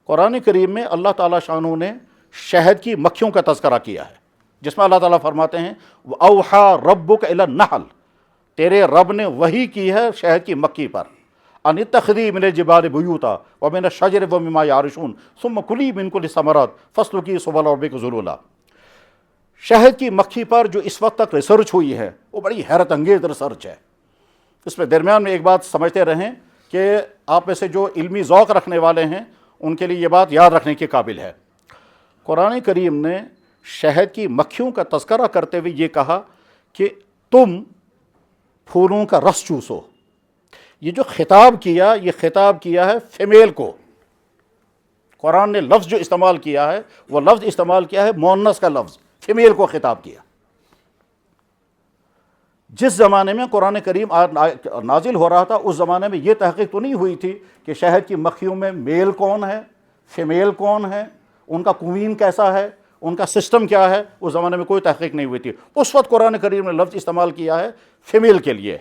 قرآن کریم میں اللہ تعالیٰ شانہ نے شہد کی مکھیوں کا تذکرہ کیا ہے، جس میں اللہ تعالیٰ فرماتے ہیں وَأَوْحَىٰ رَبُّكَ إِلَى النَّحْلِ، تیرے رب نے وحی کی ہے شہد کی مکھی پر، ان اتخذی من الجبال بیوتا ومن الشجر ومما یعرشون ثم کلی من کل الثمرات فاسلکی سبل ربک ذلولا۔ شہد کی مکھی پر جو اس وقت تک ریسرچ ہوئی ہے وہ بڑی حیرت انگیز ریسرچ ہے۔ اس میں درمیان میں ایک بات سمجھتے رہیں کہ آپ میں سے جو علمی ذوق رکھنے والے ہیں ان کے لیے یہ بات یاد رکھنے کے قابل ہے۔ قرآن کریم نے شہد کی مکھیوں کا تذکرہ کرتے ہوئے یہ کہا کہ تم پھولوں کا رس چوسو۔ یہ جو خطاب کیا، یہ خطاب کیا ہے فیمیل کو۔ قرآن نے لفظ جو استعمال کیا ہے وہ لفظ استعمال کیا ہے مؤنث کا لفظ، فیمیل کو خطاب کیا۔ جس زمانے میں قرآن کریم نازل ہو رہا تھا اس زمانے میں یہ تحقیق تو نہیں ہوئی تھی کہ شہد کی مکھیوں میں میل کون ہے، فیمیل کون ہے، ان کا کوین کیسا ہے، ان کا سسٹم کیا ہے، اس زمانے میں کوئی تحقیق نہیں ہوئی تھی۔ اس وقت قرآن کریم نے لفظ استعمال کیا ہے فیمیل کے لیے۔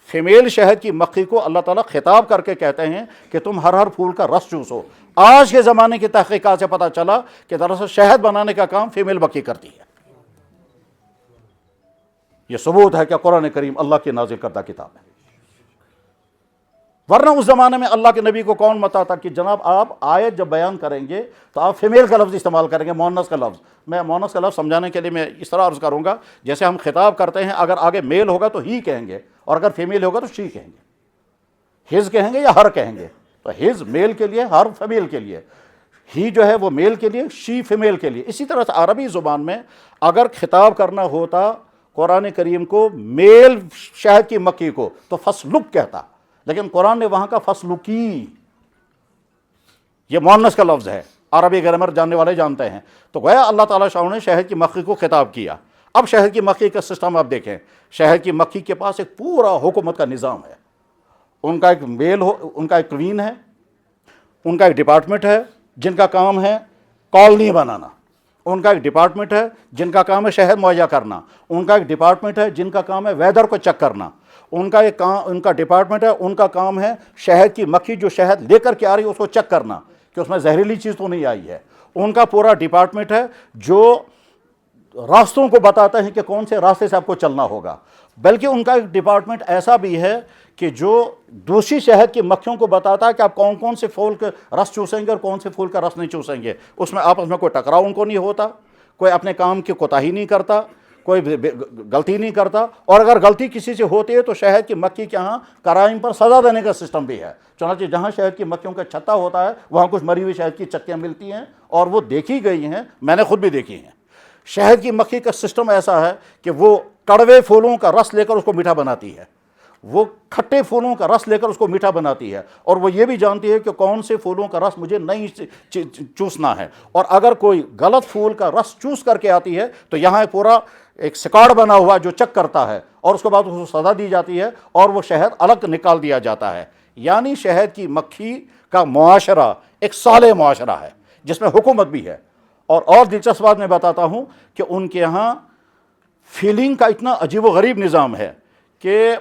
فیمیل شہد کی مکھی کو اللہ تعالیٰ خطاب کر کے کہتے ہیں کہ تم ہر پھول کا رس چوسو۔ آج کے زمانے کی تحقیقات سے پتہ چلا کہ دراصل شہد بنانے کا کام فیمیل مکھی کرتی ہے۔ یہ ثبوت ہے کہ قرآن کریم اللہ کی نازل کردہ کتاب ہے، ورنہ اس زمانے میں اللہ کے نبی کو کون بتاتا کہ جناب آپ آیت جب بیان کریں گے تو آپ فیمیل کا لفظ استعمال کریں گے، مؤنث کا لفظ۔ میں مؤنث کا لفظ سمجھانے کے لیے میں اس طرح عرض کروں گا، جیسے ہم خطاب کرتے ہیں اگر آگے میل ہوگا تو ہی کہیں گے اور اگر فیمیل ہوگا تو شی کہیں گے، ہز کہیں گے یا ہر کہیں گے۔ تو ہز میل کے لیے، ہر فیمیل کے لیے، ہی جو ہے وہ میل کے لیے، شی فیمیل کے لیے۔ اسی طرح سے عربی زبان میں اگر خطاب کرنا ہوتا قرآن کریم کو میل شہد کی مکھی کو تو فسلک کہتا، لیکن قرآن نے وہاں کا فسلکی، یہ مؤنث کا لفظ ہے، عربی گرامر جاننے والے جانتے ہیں۔ تو گویا اللہ تعالیٰ شاہ نے شہد کی مکھی کو خطاب کیا۔ اب شہد کی مکھی کا سسٹم آپ دیکھیں، شہد کی مکھی کے پاس ایک پورا حکومت کا نظام ہے۔ ان کا ایک ان کا ایک کوین ہے، ان کا ایک ڈپارٹمنٹ ہے جن کا کام ہے کالونی بنانا، ان کا ایک ڈپارٹمنٹ ہے جن کا کام ہے شہد مہیا کرنا، ان کا ایک ڈپارٹمنٹ ہے جن کا کام ہے ویدر کو چیک کرنا، ان کا ڈپارٹمنٹ ہے، ان کا کام ہے شہد کی مکھی جو شہد لے کر کے آ رہی ہے اس کو چیک کرنا کہ اس میں زہریلی چیز تو نہیں آئی ہے۔ ان کا پورا ڈپارٹمنٹ ہے جو راستوں کو بتاتا ہے کہ کون سے راستے سے آپ کو چلنا ہوگا، بلکہ ان کا ایک ڈپارٹمنٹ ایسا بھی ہے کہ جو دوسری شہد کی مکھیوں کو بتاتا ہے کہ آپ کون کون سے پھول کا رس چوسیں گے اور کون سے پھول کا رس نہیں چوسیں گے۔ اس میں آپس میں کوئی ٹکراؤ ان کو نہیں ہوتا، کوئی اپنے کام کی کوتاہی نہیں کرتا، کوئی غلطی نہیں کرتا، اور اگر غلطی کسی سے ہوتی ہے تو شہد کی مکھی کے ہاں کرائم پر سزا دینے کا سسٹم بھی ہے۔ چنانچہ جہاں شہد کی مکھیوں کا چھتا ہوتا ہے وہاں کچھ مری ہوئی شہد کی چکیاں ملتی ہیں، اور وہ دیکھی گئی ہیں، میں نے خود بھی دیکھی ہیں۔ شہد کی مکھی کا سسٹم ایسا ہے کہ وہ کڑوے پھولوں کا رس لے کر اس کو میٹھا بناتی ہے، وہ کھٹے پھولوں کا رس لے کر اس کو میٹھا بناتی ہے، اور وہ یہ بھی جانتی ہے کہ کون سے پھولوں کا رس مجھے نہیں چوسنا ہے، اور اگر کوئی غلط پھول کا رس چوس کر کے آتی ہے تو یہاں پورا ایک سکاڑ بنا ہوا جو چیک کرتا ہے، اور اس کے بعد اس کو سزا دی جاتی ہے اور وہ شہد الگ نکال دیا جاتا ہے۔ یعنی شہد کی مکھی کا معاشرہ ایک صالح معاشرہ ہے جس میں حکومت بھی ہے۔ اور دلچسپ بات میں بتاتا ہوں کہ ان کے یہاں فیلنگ کا اتنا عجیب و غریب نظام ہے کہ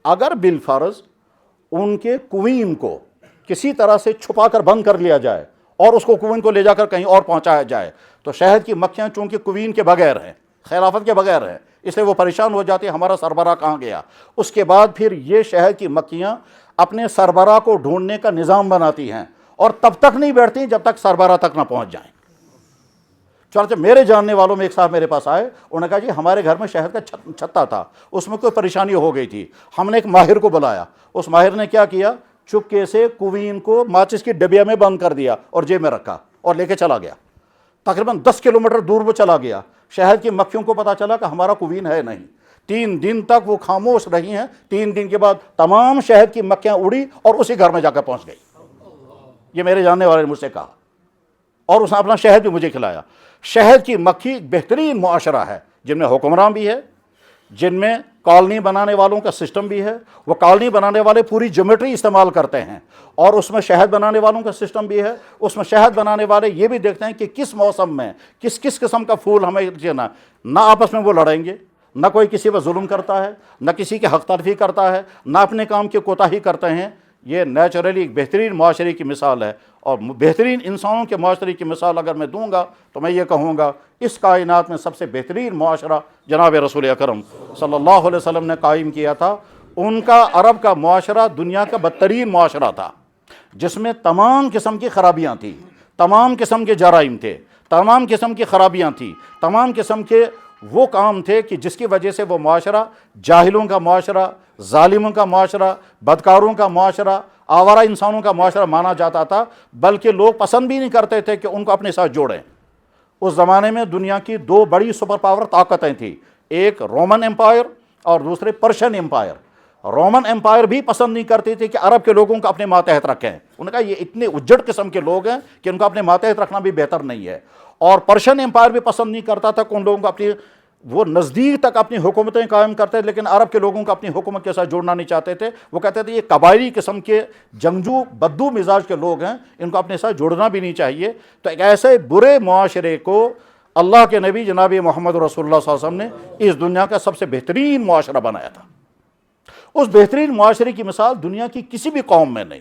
اگر بالفرض ان کے کوین کو کسی طرح سے چھپا کر بند کر لیا جائے اور اس کو کوین کو لے جا کر کہیں اور پہنچایا جائے تو شہد کی مکھیاں چونکہ کوین کے بغیر ہیں، خلافت کے بغیر ہیں، اس لیے وہ پریشان ہو جاتی ہے ہمارا سربراہ کہاں گیا۔ اس کے بعد پھر یہ شہد کی مکھیاں اپنے سربراہ کو ڈھونڈنے کا نظام بناتی ہیں، اور تب تک نہیں بیٹھتی جب تک سربراہ تک نہ پہنچ جائیں۔ چنانچہ میرے جاننے والوں میں ایک صاحب میرے پاس آئے، انہوں نے کہا جی ہمارے گھر میں شہد کا چھتا تھا، اس میں کوئی پریشانی ہو گئی تھی، ہم نے ایک ماہر کو بلایا، اس ماہر نے کیا کیا، چپکے سے کوین کو ماچس کی ڈبیا میں بند کر دیا اور جیب میں رکھا اور لے کے چلا گیا۔ تقریباً 10 کلومیٹر دور وہ چلا گیا۔ شہد کی مکھیوں کو پتا چلا کہ ہمارا کوین ہے نہیں۔ 3 دن تک وہ خاموش رہی ہیں، 3 دن کے بعد تمام شہد کی مکھیاں اڑی اور اسی گھر میں جا کر پہنچ گئی۔ یہ میرے جاننے والے نے مجھ سے کہا، اور اس نے اپنا شہد بھی مجھے کھلایا۔ شہد کی مکھی بہترین معاشرہ ہے جن میں حکمران بھی ہے، جن میں کالونی بنانے والوں کا سسٹم بھی ہے، وہ کالونی بنانے والے پوری جیومیٹری استعمال کرتے ہیں، اور اس میں شہد بنانے والوں کا سسٹم بھی ہے۔ اس میں شہد بنانے والے یہ بھی دیکھتے ہیں کہ کس موسم میں کس قسم کا پھول ہمیں دینا، نہ آپس میں وہ لڑیں گے، نہ کوئی کسی پر ظلم کرتا ہے، نہ کسی کی حق تلفی کرتا ہے، نہ اپنے کام کی کوتاہی کرتے ہیں۔ یہ نیچرلی ایک بہترین معاشرے کی مثال ہے، اور بہترین انسانوں کے معاشرے کی مثال اگر میں دوں گا تو میں یہ کہوں گا اس کائنات میں سب سے بہترین معاشرہ جناب رسول اکرم صلی اللہ علیہ وسلم نے قائم کیا تھا۔ ان کا عرب کا معاشرہ دنیا کا بدترین معاشرہ تھا، جس میں تمام قسم کی خرابیاں تھیں، تمام قسم کے جرائم تھے، تمام قسم کی خرابیاں تھیں، تمام قسم کے وہ کام تھے کہ جس کی وجہ سے وہ معاشرہ جاہلوں کا معاشرہ، ظالموں کا معاشرہ، بدکاروں کا معاشرہ، آوارہ انسانوں کا معاشرہ مانا جاتا تھا، بلکہ لوگ پسند بھی نہیں کرتے تھے کہ ان کو اپنے ساتھ جوڑیں۔ اس زمانے میں دنیا کی دو بڑی سپر پاور طاقتیں تھیں، ایک رومن امپائر اور دوسرے پرشین امپائر۔ رومن امپائر بھی پسند نہیں کرتی تھی کہ عرب کے لوگوں کو اپنے ماتحت رکھیں، انہوں نے کہا یہ اتنے اجڑ قسم کے لوگ ہیں کہ ان کو اپنے ماتحت رکھنا بھی بہتر نہیں ہے۔ اور پرشین امپائر بھی پسند نہیں کرتا تھا کہ ان لوگوں کو اپنی، وہ نزدیک تک اپنی حکومتیں قائم کرتے تھے لیکن عرب کے لوگوں کو اپنی حکومت کے ساتھ جوڑنا نہیں چاہتے تھے۔ وہ کہتے تھے یہ قبائلی قسم کے جنگجو بدو مزاج کے لوگ ہیں، ان کو اپنے ساتھ جوڑنا بھی نہیں چاہیے۔ تو ایک ایسے برے معاشرے کو اللہ کے نبی جناب محمد رسول اللہ صلی اللہ علیہ وسلم نے اس دنیا کا سب سے بہترین معاشرہ بنایا تھا۔ اس بہترین معاشرے کی مثال دنیا کی کسی بھی قوم میں نہیں،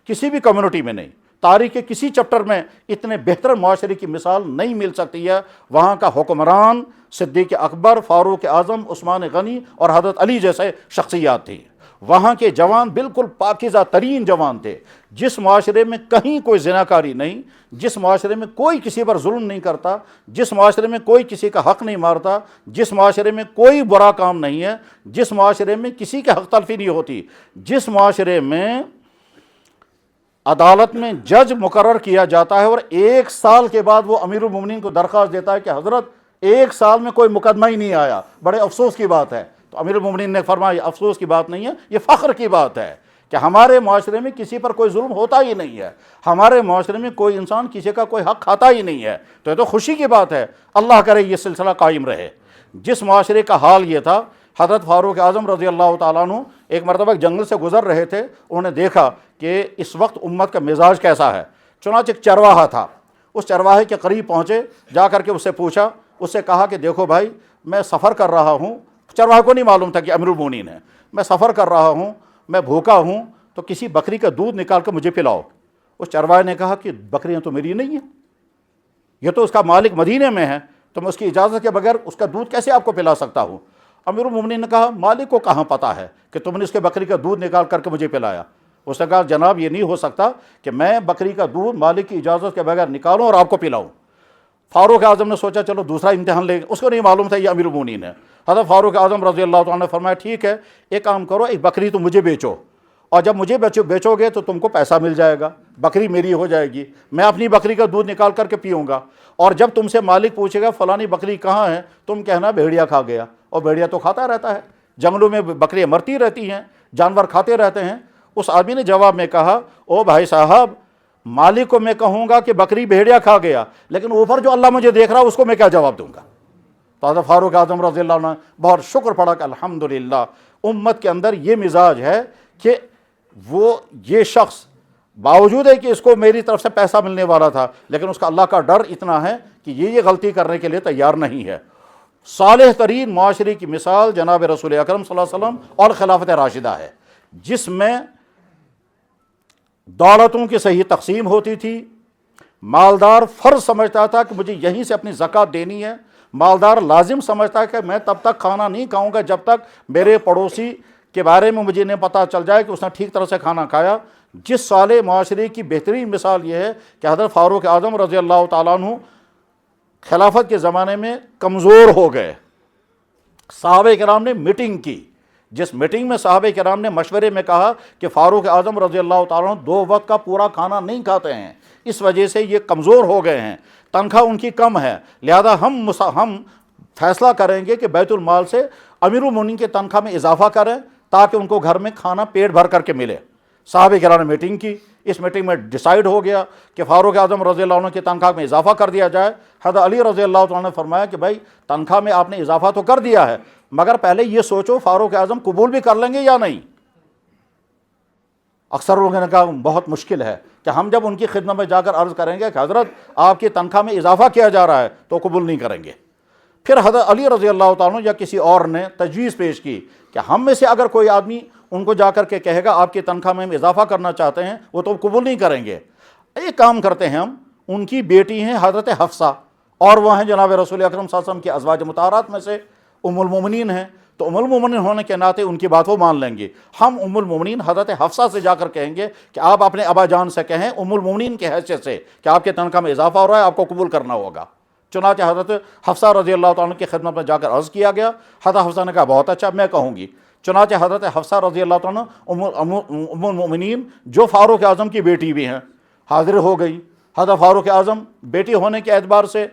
کسی بھی کمیونٹی میں نہیں، تاریخ کے کسی چپٹر میں اتنے بہتر معاشرے کی مثال نہیں مل سکتی ہے۔ وہاں کا حکمران صدیق اکبر، فاروق اعظم، عثمان غنی اور حضرت علی جیسے شخصیات تھی۔ وہاں کے جوان بالکل پاکیزہ ترین جوان تھے، جس معاشرے میں کہیں کوئی زناکاری نہیں، جس معاشرے میں کوئی کسی پر ظلم نہیں کرتا، جس معاشرے میں کوئی کسی کا حق نہیں مارتا، جس معاشرے میں کوئی برا کام نہیں ہے، جس معاشرے میں کسی کے حق تلفی نہیں ہوتی، جس معاشرے میں عدالت میں جج مقرر کیا جاتا ہے اور 1 سال کے بعد وہ امیر المومنین کو درخواست دیتا ہے کہ حضرت 1 سال میں کوئی مقدمہ ہی نہیں آیا، بڑے افسوس کی بات ہے۔ تو امیر المومنین نے فرمایا یہ افسوس کی بات نہیں ہے، یہ فخر کی بات ہے کہ ہمارے معاشرے میں کسی پر کوئی ظلم ہوتا ہی نہیں ہے، ہمارے معاشرے میں کوئی انسان کسی کا کوئی حق کھاتا ہی نہیں ہے۔ تو یہ تو خوشی کی بات ہے، اللہ کرے یہ سلسلہ قائم رہے۔ جس معاشرے کا حال یہ تھا، حضرت فاروق اعظم رضی اللہ تعالیٰ عنہ ایک مرتبہ جنگل سے گزر رہے تھے، انہوں نے دیکھا کہ اس وقت امت کا مزاج کیسا ہے، چنانچہ ایک چرواہا تھا، اس چرواہے کے قریب پہنچے، جا کر کے اس سے پوچھا، اس سے کہا کہ دیکھو بھائی میں سفر کر رہا ہوں، چرواہے کو نہیں معلوم تھا کہ امیر المومنین ہے، میں سفر کر رہا ہوں، میں بھوکا ہوں، تو کسی بکری کا دودھ نکال کر مجھے پلاؤ۔ اس چرواہے نے کہا کہ بکریاں تو میری نہیں ہیں، یہ تو اس کا مالک مدینے میں ہے، تو میں اس کی اجازت کے بغیر اس کا دودھ کیسے آپ کو پلا سکتا ہوں؟ امیر المومنین نے کہا مالک کو کہاں پتہ ہے کہ تم نے اس کے بکری کا دودھ نکال کر کے مجھے پلایا؟ اس نے کہا جناب یہ نہیں ہو سکتا کہ میں بکری کا دودھ مالک کی اجازت کے بغیر نکالوں اور آپ کو پلاؤں۔ فاروق اعظم نے سوچا چلو دوسرا امتحان لیں، اس کو نہیں معلوم تھا یہ امیر المومنین ہے۔ حضرت فاروق اعظم رضی اللہ تعالیٰ نے فرمایا ٹھیک ہے، ایک کام کرو، ایک بکری تو مجھے بیچو، اور جب مجھے بیچو گے تو تم کو پیسہ مل جائے گا، بکری میری ہو جائے گی، میں اپنی بکری کا دودھ نکال کر کے پیوں گا، اور جب تم سے مالک پوچھے گا فلانی بکری کہاں ہے، تم کہنا بھیڑیا کھا گیا، اور بھیڑیا تو کھاتا رہتا ہے، جنگلوں میں بکریاں مرتی رہتی ہیں، جانور کھاتے رہتے ہیں۔ اس آدمی نے جواب میں کہا او بھائی صاحب، مالک کو میں کہوں گا کہ بکری بھیڑیا کھا گیا، لیکن اوپر جو اللہ مجھے دیکھ رہا اس کو میں کیا جواب دوں گا؟ تو حضرت فاروق اعظم رضی اللہ عنہ بہت شکر پڑا کہ الحمدللہ امت کے اندر یہ مزاج ہے کہ وہ یہ شخص باوجود ہے کہ اس کو میری طرف سے پیسہ ملنے والا تھا، لیکن اس کا اللہ کا ڈر اتنا ہے کہ یہ غلطی کرنے کے لیے تیار نہیں ہے۔ صالح ترین معاشرے کی مثال جناب رسول اکرم صلی اللہ علیہ وسلم اور خلافت راشدہ ہے، جس میں دولتوں کی صحیح تقسیم ہوتی تھی، مالدار فرض سمجھتا تھا کہ مجھے یہیں سے اپنی زکوٰۃ دینی ہے، مالدار لازم سمجھتا ہے کہ میں تب تک کھانا نہیں کھاؤں گا جب تک میرے پڑوسی کے بارے میں مجھے نہیں پتہ چل جائے کہ اس نے ٹھیک طرح سے کھانا کھایا۔ جس صالح معاشرے کی بہترین مثال یہ ہے کہ حضرت فاروق اعظم رضی اللہ تعالیٰ عنہ خلافت کے زمانے میں کمزور ہو گئے، صحابہ کرام نے میٹنگ کی، جس میٹنگ میں صحابہ کرام نے مشورے میں کہا کہ فاروق اعظم رضی اللہ تعالیٰ عنہ 2 وقت کا پورا کھانا نہیں کھاتے ہیں، اس وجہ سے یہ کمزور ہو گئے ہیں، تنخواہ ان کی کم ہے، لہذا ہم فیصلہ کریں گے کہ بیت المال سے امیر المومنین کی تنخواہ میں اضافہ کریں تاکہ ان کو گھر میں کھانا پیٹ بھر کر کے ملے۔ صحابہ کرام نے میٹنگ کی، اس میٹنگ میں ڈیسائیڈ ہو گیا کہ فاروق اعظم رضی اللہ عنہ کی تنخواہ میں اضافہ کر دیا جائے۔ حضرت علی رضی اللہ عنہ نے فرمایا کہ بھائی تنخواہ میں آپ نے اضافہ تو کر دیا ہے، مگر پہلے یہ سوچو فاروق اعظم قبول بھی کر لیں گے یا نہیں۔ اکثر لوگوں نے کہا بہت مشکل ہے کہ ہم جب ان کی خدمت میں جا کر عرض کریں گے کہ حضرت آپ کی تنخواہ میں اضافہ کیا جا رہا ہے تو قبول نہیں کریں گے۔ پھر حضرت علی رضی اللہ تعالیٰ عنہ یا کسی اور نے تجویز پیش کی کہ ہم میں سے اگر کوئی آدمی ان کو جا کر کے کہے گا آپ کی تنخواہ میں ہم اضافہ کرنا چاہتے ہیں، وہ تو قبول نہیں کریں گے۔ ایک کام کرتے ہیں ہم، ان کی بیٹی ہیں حضرت حفصہ، اور وہ ہیں جناب رسول اکرم صلی اللہ علیہ وسلم کی ازواج مطہرات میں سے ام المومنین ہیں، تو ام المومنین ہونے کے ناطے ان کی بات وہ مان لیں گے۔ ہم ام المومنین حضرت حفصہ سے جا کر کہیں گے کہ آپ اپنے ابا جان سے کہیں ام المومنین کے حیثیت سے کہ آپ کے تنخواہ میں اضافہ ہو رہا ہے، آپ کو قبول کرنا ہوگا۔ چنانچہ حضرت حفصہ رضی اللہ تعالیٰ عنہ کی خدمت میں جا کر عرض کیا گیا، حضرت حفصہ نے کہا بہت اچھا، میں کہوں گی۔ چنانچہ حضرت حفصہ رضی اللہ تعالیٰ عنہ ام المومنین جو فاروق اعظم کی بیٹی بھی ہیں حاضر ہو گئی۔ حضرت فاروق اعظم بیٹی ہونے کے اعتبار سے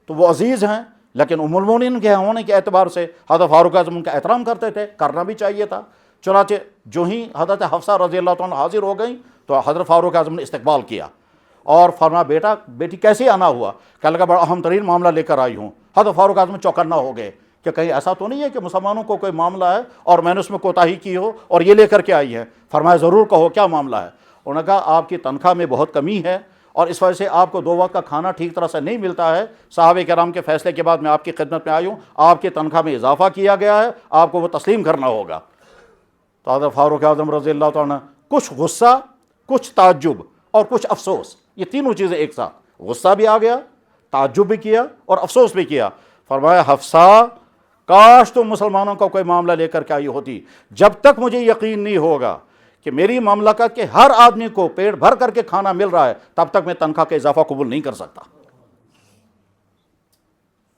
تو وہ عزیز ہیں، لیکن ام المومنین کے ہونے کے اعتبار سے حضرت فاروق اعظم ان کا احترام کرتے تھے، کرنا بھی چاہیے تھا۔ چنانچہ جو ہی حضرت حفصہ رضی اللہ تعالیٰ عنہ حاضر ہو گئیں تو حضرت فاروق اعظم نے استقبال کیا اور فرمایا بیٹا بیٹی کیسے آنا ہوا؟ کہنے لگا بڑا اہم ترین معاملہ لے کر آئی ہوں۔ حضرت فاروق اعظم چوکنا ہو گئے کہ کہیں ایسا تو نہیں ہے کہ مسلمانوں کو کوئی معاملہ ہے اور میں نے اس میں کوتاہی کی ہو اور یہ لے کر کے آئی ہے؟ فرمایا ضرور کہو کیا معاملہ ہے۔ انہوں نے کہا آپ کی تنخواہ میں بہت کمی ہے اور اس وجہ سے آپ کو 2 وقت کا کھانا ٹھیک طرح سے نہیں ملتا ہے، صحابہ کرام کے فیصلے کے بعد میں آپ کی خدمت میں آئی ہوں، آپ کی تنخواہ میں اضافہ کیا گیا ہے، آپ کو وہ تسلیم کرنا ہوگا۔ تو حضرت فاروق اعظم رضی اللہ تعالیٰ عنہ کچھ غصہ، کچھ تعجب اور کچھ افسوس، یہ تینوں چیزیں ایک ساتھ، غصہ بھی آ گیا، تعجب بھی کیا اور افسوس بھی کیا۔ فرمایا حفصہ کاش تم مسلمانوں کا کوئی معاملہ لے کر کے آئی ہوتی، جب تک مجھے یقین نہیں ہوگا کہ میری مملکت کے ہر آدمی کو پیٹ بھر کر کے کھانا مل رہا ہے تب تک میں تنخواہ کا اضافہ قبول نہیں کر سکتا۔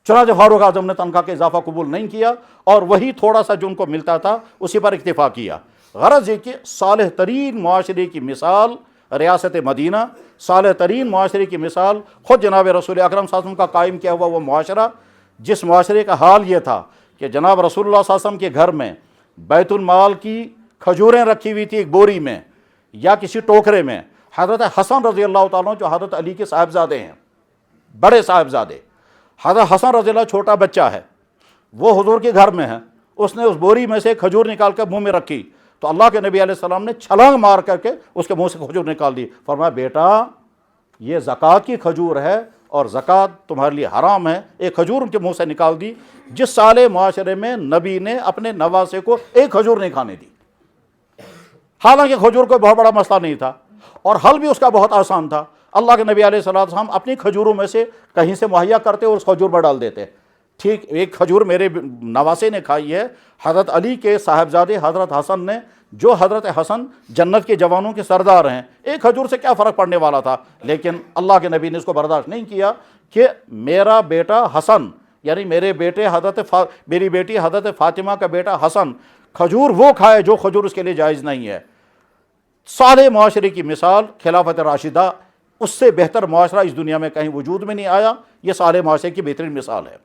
چنانچہ فاروق اعظم نے تنخواہ کا اضافہ قبول نہیں کیا اور وہی تھوڑا سا جو ان کو ملتا تھا اسی پر اکتفا کیا۔ غرض یہ کہ صالح ترین معاشرے کی مثال ریاست مدینہ، صالح ترین معاشرے کی مثال خود جناب رسول اکرم صلی اللہ علیہ وسلم کا قائم کیا ہوا وہ معاشرہ، جس معاشرے کا حال یہ تھا کہ جناب رسول اللہ صلی اللہ علیہ وسلم کے گھر میں بیت المال کی کھجوریں رکھی ہوئی تھی ایک بوری میں یا کسی ٹوکرے میں۔ حضرت حسن رضی اللہ تعالیٰ جو حضرت علی کے صاحبزادے ہیں، بڑے صاحبزادے، حضرت حسن رضی اللہ چھوٹا بچہ ہے، وہ حضور کے گھر میں ہے، اس نے اس بوری میں سے کھجور نکال کر منہ میں رکھی تو اللہ کے نبی علیہ السلام نے چھلانگ مار کر کے اس کے منہ سے کھجور نکال دی۔ فرمایا بیٹا یہ زکوٰۃ کی کھجور ہے اور زکوٰۃ تمہارے لیے حرام ہے۔ ایک کھجور ان کے منہ سے نکال دی، جس سالے معاشرے میں نبی نے اپنے نواسے کو ایک کھجور نہیں کھانے دی۔ حالانکہ کھجور کوئی بہت بڑا مسئلہ نہیں تھا اور حل بھی اس کا بہت آسان تھا۔ اللہ کے نبی علیہ السلام اپنی کھجوروں میں سے کہیں سے مہیا کرتے اور اس کھجور میں ڈال دیتے۔ ٹھیک ایک کھجور میرے نواسے نے کھائی ہے، حضرت علی کے صاحبزادے حضرت حسن نے، جو حضرت حسن جنت کے جوانوں کے سردار ہیں، ایک کھجور سے کیا فرق پڑنے والا تھا؟ لیکن اللہ کے نبی نے اس کو برداشت نہیں کیا کہ میرا بیٹا حسن، یعنی میری بیٹی حضرت فاطمہ کا بیٹا حسن کھجور وہ کھائے جو کھجور اس کے لیے جائز نہیں ہے۔ صالح معاشرے کی مثال خلافت راشدہ، اس سے بہتر معاشرہ اس دنیا میں کہیں وجود میں نہیں آیا، یہ صالح معاشرے کی بہترین مثال ہے۔